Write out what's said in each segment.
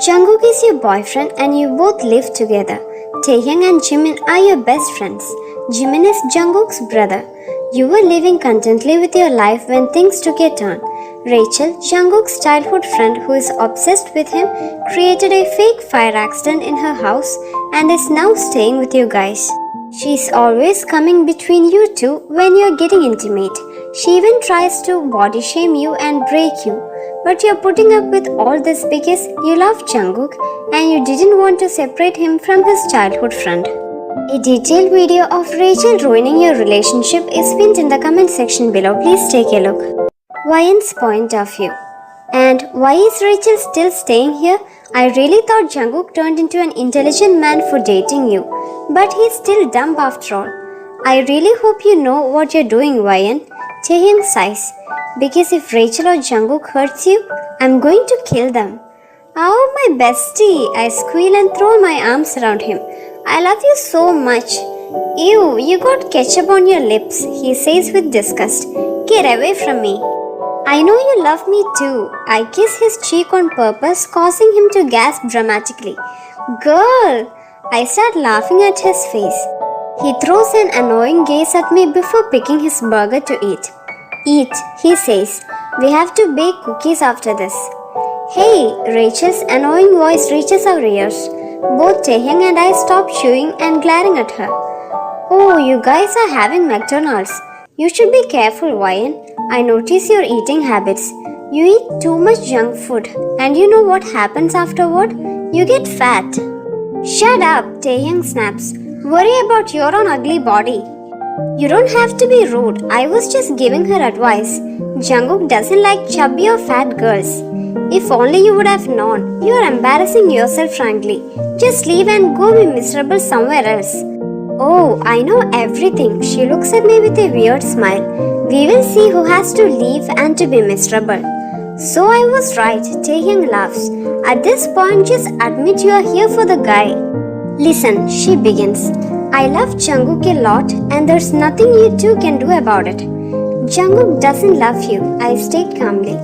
Jungkook is your boyfriend and you both live together. Taehyung and Jimin are your best friends. Jimin is Jungkook's brother. You were living contentedly with your life when things took a turn. Rachel, Jungkook's childhood friend who is obsessed with him, created a fake fire accident in her house and is now staying with you guys. She's always coming between you two when you're getting intimate. She even tries to body shame you and break you. But you're putting up with all this because you love Jungkook and you didn't want to separate him from his childhood friend. A detailed video of Rachel ruining your relationship is pinned in the comment section below. Please take a look. Wyan's point of view. And why is Rachel still staying here? I really thought Jungkook turned into an intelligent man for dating you. But he's still dumb after all. I really hope you know what you're doing, Wyan. Taehyung sighs. Because if Rachel or Jungkook hurts you, I'm going to kill them. Oh, my bestie, I squeal and throw my arms around him. I love you so much. Ew, you got ketchup on your lips, he says with disgust. Get away from me. I know you love me too. I kiss his cheek on purpose, causing him to gasp dramatically. Girl! I start laughing at his face. He throws an annoying gaze at me before picking his burger to eat. Eat, he says. We have to bake cookies after this. Hey, Rachel's annoying voice reaches our ears. Both Taehyung and I stop chewing and glaring at her. Oh, you guys are having McDonald's. You should be careful, Wyan. I notice your eating habits. You eat too much junk food. And you know what happens afterward? You get fat. Shut up, Taehyung snaps. Worry about your own ugly body. You don't have to be rude. I was just giving her advice. Jungkook doesn't like chubby or fat girls. If only you would have known. You are embarrassing yourself, frankly. Just leave and go be miserable somewhere else. Oh, I know everything. She looks at me with a weird smile. We will see who has to leave and to be miserable. So I was right, Taehyung laughs. At this point, just admit you are here for the guy. Listen, she begins. I love Jungkook a lot and there's nothing you two can do about it. Jungkook doesn't love you, I state calmly.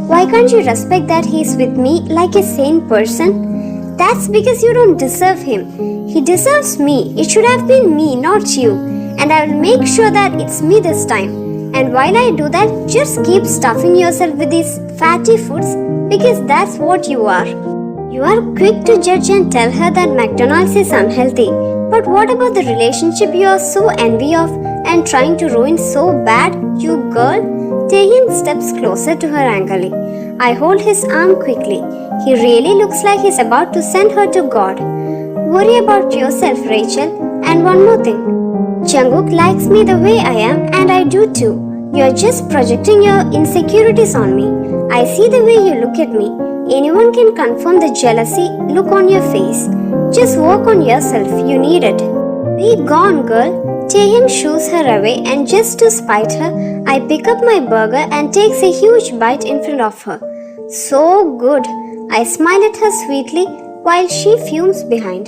Why can't you respect that he's with me like a sane person? That's because you don't deserve him. He deserves me. It should have been me, not you. And I will make sure that it's me this time. And while I do that, just keep stuffing yourself with these fatty foods because that's what you are. You are quick to judge and tell her that McDonald's is unhealthy. But what about the relationship you are so envy of and trying to ruin so bad, you girl? Taehyung steps closer to her angrily. I hold his arm quickly. He really looks like he's about to send her to God. Worry about yourself, Rachel. And one more thing. Jungkook likes me the way I am and I do too. You're just projecting your insecurities on me. I see the way you look at me. Anyone can confirm the jealousy look on your face. Just work on yourself, you need it. Be gone, girl. Taehyung shoos her away and just to spite her, I pick up my burger and takes a huge bite in front of her. So good. I smile at her sweetly while she fumes behind.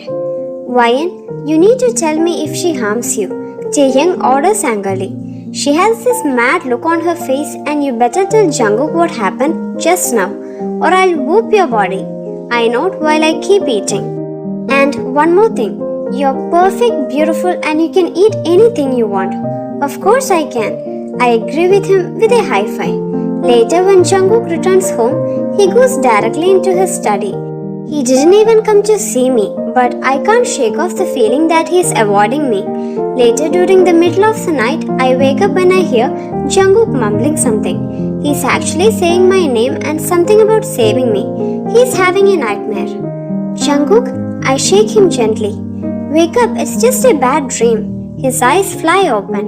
Wyan, you need to tell me if she harms you. Taehyung orders angrily. She has this mad look on her face and you better tell Jungkook what happened just now or I'll whoop your body. I nod while I keep eating. And one more thing. You're perfect, beautiful and you can eat anything you want. Of course I can. I agree with him with a high five. Later when Jungkook returns home, he goes directly into his study. He didn't even come to see me, but I can't shake off the feeling that he's avoiding me. Later during the middle of the night, I wake up when I hear Jungkook mumbling something. He's actually saying my name and something about saving me. He's having a nightmare. Jungkook, I shake him gently. Wake up, it's just a bad dream. His eyes fly open.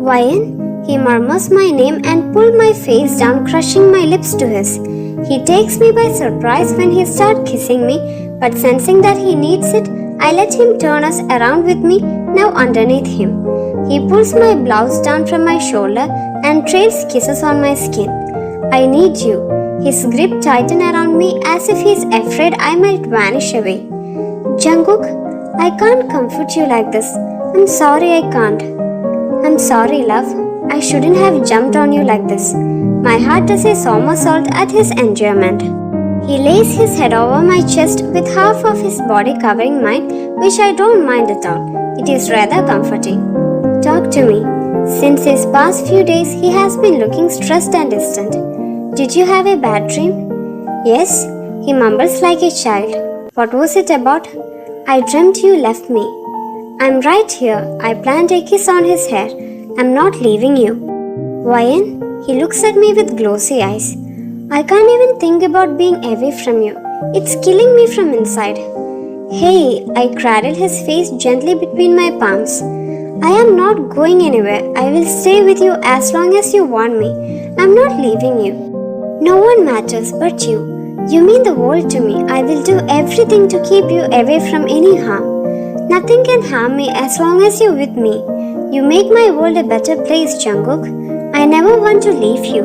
Wyan, he murmurs my name and pulls my face down, crushing my lips to his. He takes me by surprise when he starts kissing me, but sensing that he needs it, I let him turn us around with me, now underneath him. He pulls my blouse down from my shoulder and trails kisses on my skin. I need you. His grip tightened around me as if he's afraid I might vanish away. Jungkook, I can't comfort you like this. I'm sorry I can't. I'm sorry, love. I shouldn't have jumped on you like this. My heart does a somersault at his enjoyment. He lays his head over my chest with half of his body covering mine, which I don't mind at all. It is rather comforting. Talk to me. Since his past few days, he has been looking stressed and distant. Did you have a bad dream? Yes, he mumbles like a child. What was it about? I dreamt you left me. I'm right here. I plant a kiss on his hair. I'm not leaving you. Ryan, he looks at me with glossy eyes. I can't even think about being away from you. It's killing me from inside. Hey, I cradle his face gently between my palms. I am not going anywhere. I will stay with you as long as you want me. I'm not leaving you. No one matters but you. You mean the world to me. I will do everything to keep you away from any harm. Nothing can harm me as long as you're with me. You make my world a better place, Jungkook. I never want to leave you.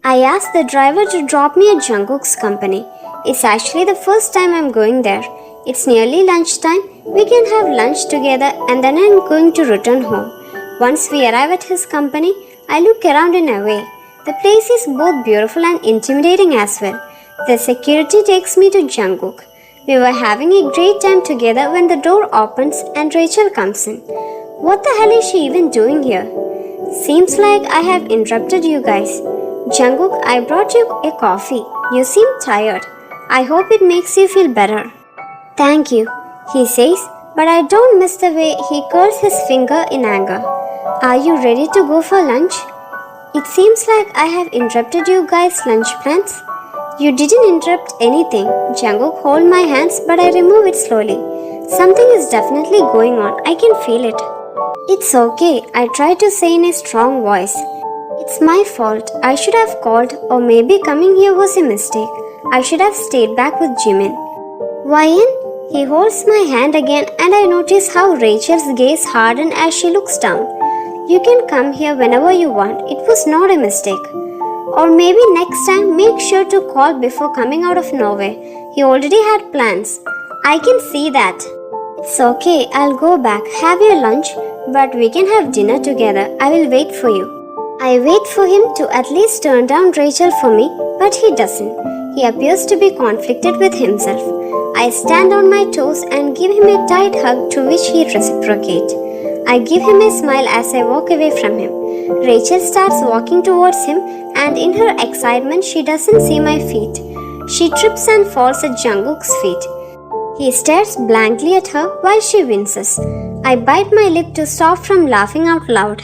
I asked the driver to drop me at Jungkook's company. It's actually the first time I'm going there. It's nearly lunchtime. We can have lunch together and then I'm going to return home. Once we arrive at his company, I look around in a way. The place is both beautiful and intimidating as well. The security takes me to Jungkook. We were having a great time together when the door opens and Rachel comes in. What the hell is she even doing here? Seems like I have interrupted you guys. Jungkook, I brought you a coffee. You seem tired. I hope it makes you feel better. Thank you, he says, but I don't miss the way he curls his finger in anger. Are you ready to go for lunch? It seems like I have interrupted you guys' lunch plans. You didn't interrupt anything. Jungkook holds my hands, but I remove it slowly. Something is definitely going on. I can feel it. It's okay, I try to say in a strong voice. It's my fault. I should have called, or maybe coming here was a mistake. I should have stayed back with Jimin. Ryan? He holds my hand again and I notice how Rachel's gaze hardens as she looks down. You can come here whenever you want. It was not a mistake. Or maybe next time make sure to call before coming out of nowhere. He already had plans. I can see that. It's okay, I'll go back. Have your lunch, but we can have dinner together. I will wait for you. I wait for him to at least turn down Rachel for me, but he doesn't. He appears to be conflicted with himself. I stand on my toes and give him a tight hug to which he reciprocates. I give him a smile as I walk away from him. Rachel starts walking towards him and in her excitement she doesn't see my feet. She trips and falls at Jungkook's feet. He stares blankly at her while she winces. I bite my lip to stop from laughing out loud.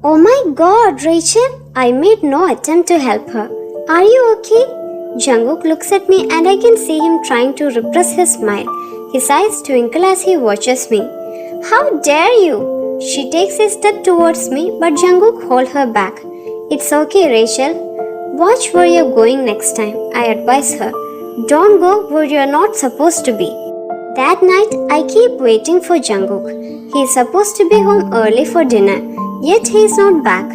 Oh my god, Rachel! I made no attempt to help her. Are you okay? Jungkook looks at me and I can see him trying to repress his smile. His eyes twinkle as he watches me. How dare you! She takes a step towards me but Jungkook holds her back. It's okay, Rachel. Watch where you're going next time, I advise her. Don't go where you're not supposed to be. That night, I keep waiting for Jungkook. He is supposed to be home early for dinner, yet he is not back.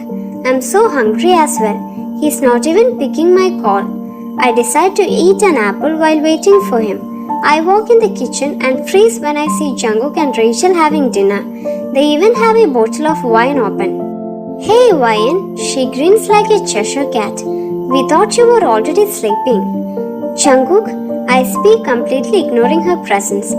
I'm so hungry as well. He's not even picking my call. I decide to eat an apple while waiting for him. I walk in the kitchen and freeze when I see Jungkook and Rachel having dinner. They even have a bottle of wine open. Hey Ryan, she grins like a Cheshire cat. We thought you were already sleeping. Jungkook, I speak completely ignoring her presence.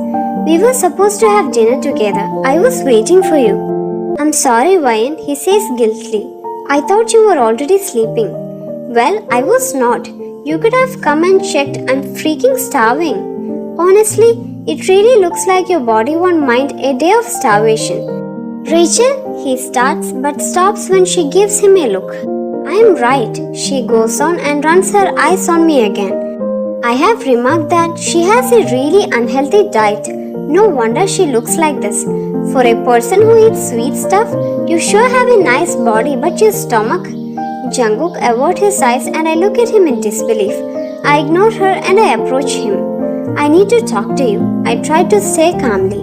We were supposed to have dinner together. I was waiting for you. I'm sorry Ryan, he says guiltily. I thought you were already sleeping. Well, I was not. You could have come and checked. I'm freaking starving. Honestly, it really looks like your body won't mind a day of starvation. Rachel, he starts but stops when she gives him a look. I am right, she goes on and runs her eyes on me again. I have remarked that she has a really unhealthy diet. No wonder she looks like this. For a person who eats sweet stuff, you sure have a nice body, but your stomach? Jungkook averts his eyes and I look at him in disbelief. I ignore her and I approach him. I need to talk to you. I try to say calmly.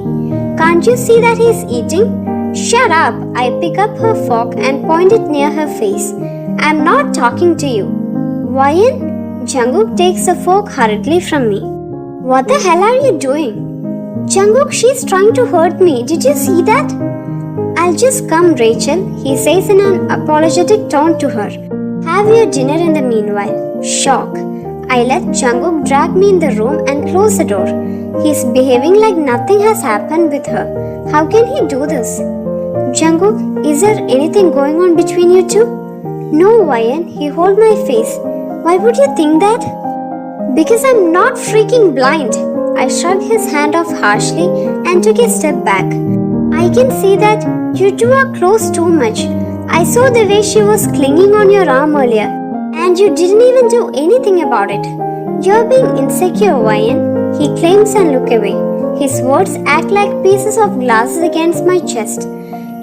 Can't you see that he's eating? Shut up! I pick up her fork and point it near her face. I'm not talking to you. Wyan? Jungkook takes the fork hurriedly from me. What the hell are you doing? Jungkook, she's trying to hurt me. Did you see that? I'll just come, Rachel, he says in an apologetic tone to her. Have your dinner in the meanwhile. Shock. I let Jungkook drag me in the room and close the door. He's behaving like nothing has happened with her. How can he do this? Jungkook, is there anything going on between you two? No, Wyan, he hold my face. Why would you think that? Because I'm not freaking blind. I shrugged his hand off harshly and took a step back. I can see that you two are close too much. I saw the way she was clinging on your arm earlier, and you didn't even do anything about it. You're being insecure, Wyan, he claims and look away. His words act like pieces of glass against my chest.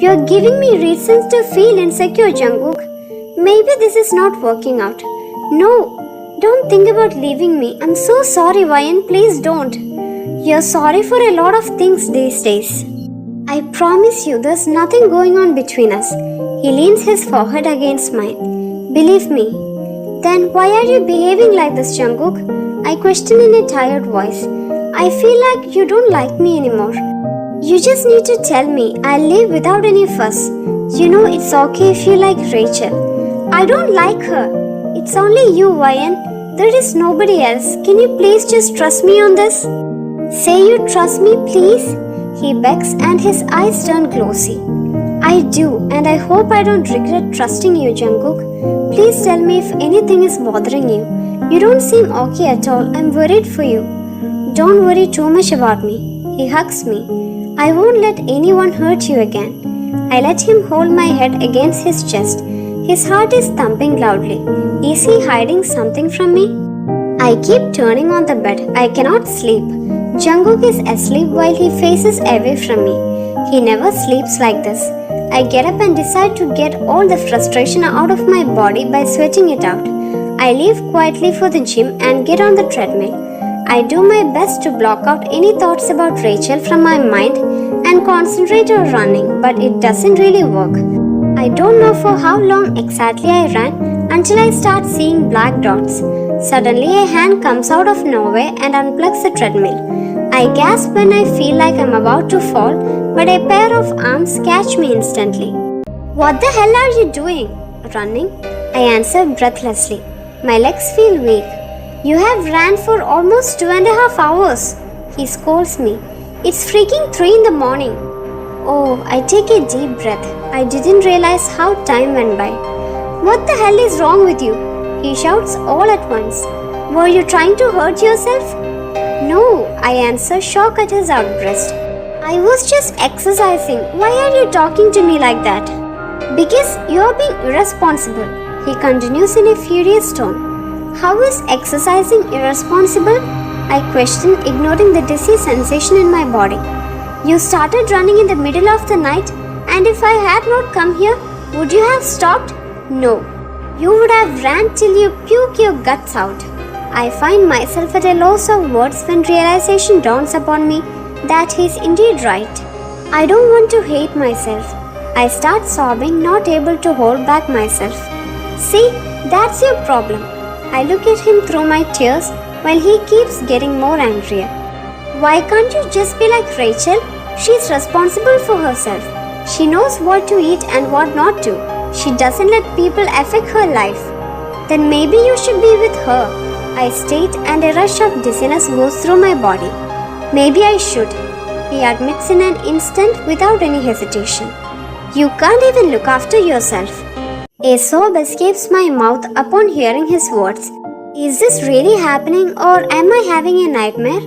You're giving me reasons to feel insecure, Jungkook. Maybe this is not working out. No, don't think about leaving me. I'm so sorry, Wyan. Please don't. You're sorry for a lot of things these days. I promise you there's nothing going on between us. He leans his forehead against mine. Believe me. Then why are you behaving like this, Jungkook? I question in a tired voice. I feel like you don't like me anymore. You just need to tell me. I'll leave without any fuss. You know it's okay if you like Rachel. I don't like her. It's only you, Wyan. There is nobody else. Can you please just trust me on this? Say you trust me, please. He begs and his eyes turn glossy. I do, and I hope I don't regret trusting you, Jungkook. Please tell me if anything is bothering you. You don't seem okay at all. I'm worried for you. Don't worry too much about me. He hugs me. I won't let anyone hurt you again. I let him hold my head against his chest. His heart is thumping loudly. Is he hiding something from me? I keep turning on the bed. I cannot sleep. Jungkook is asleep while he faces away from me. He never sleeps like this. I get up and decide to get all the frustration out of my body by sweating it out. I leave quietly for the gym and get on the treadmill. I do my best to block out any thoughts about Rachel from my mind and concentrate on running, but it doesn't really work. I don't know for how long exactly I ran until I start seeing black dots. Suddenly a hand comes out of nowhere and unplugs the treadmill. I gasp when I feel like I'm about to fall, but a pair of arms catch me instantly. What the hell are you doing? Running? I answer breathlessly. My legs feel weak. You have ran for almost 2.5 hours. He scolds me. It's freaking 3 in the morning. Oh, I take a deep breath. I didn't realize how time went by. What the hell is wrong with you? He shouts all at once. Were you trying to hurt yourself? No, I answer, shocked at his outburst. I was just exercising. Why are you talking to me like that? Because you're being irresponsible, he continues in a furious tone. How is exercising irresponsible? I question, ignoring the dizzy sensation in my body. You started running in the middle of the night, and if I had not come here, would you have stopped? No. You would have ran till you puke your guts out. I find myself at a loss of words when realization dawns upon me that he's indeed right. I don't want to hate myself. I start sobbing, not able to hold back myself. See, that's your problem. I look at him through my tears while he keeps getting more angrier. Why can't you just be like Rachel? She's responsible for herself. She knows what to eat and what not to. She doesn't let people affect her life. Then maybe you should be with her. I state, and a rush of dizziness goes through my body. Maybe I should, he admits in an instant without any hesitation. You can't even look after yourself. A sob escapes my mouth upon hearing his words. Is this really happening, or am I having a nightmare?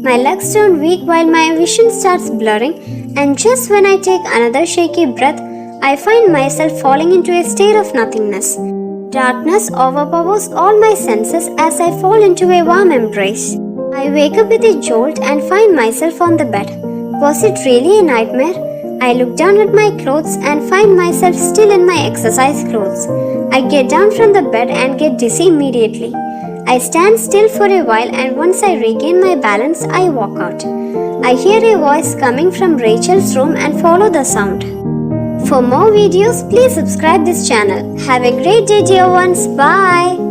My legs turn weak while my vision starts blurring, and just when I take another shaky breath, I find myself falling into a state of nothingness. Darkness overpowers all my senses as I fall into a warm embrace. I wake up with a jolt and find myself on the bed. Was it really a nightmare? I look down at my clothes and find myself still in my exercise clothes. I get down from the bed and get dizzy immediately. I stand still for a while, and once I regain my balance, I walk out. I hear a voice coming from Rachel's room and follow the sound. For more videos, please subscribe this channel. Have a great day, dear ones. Bye.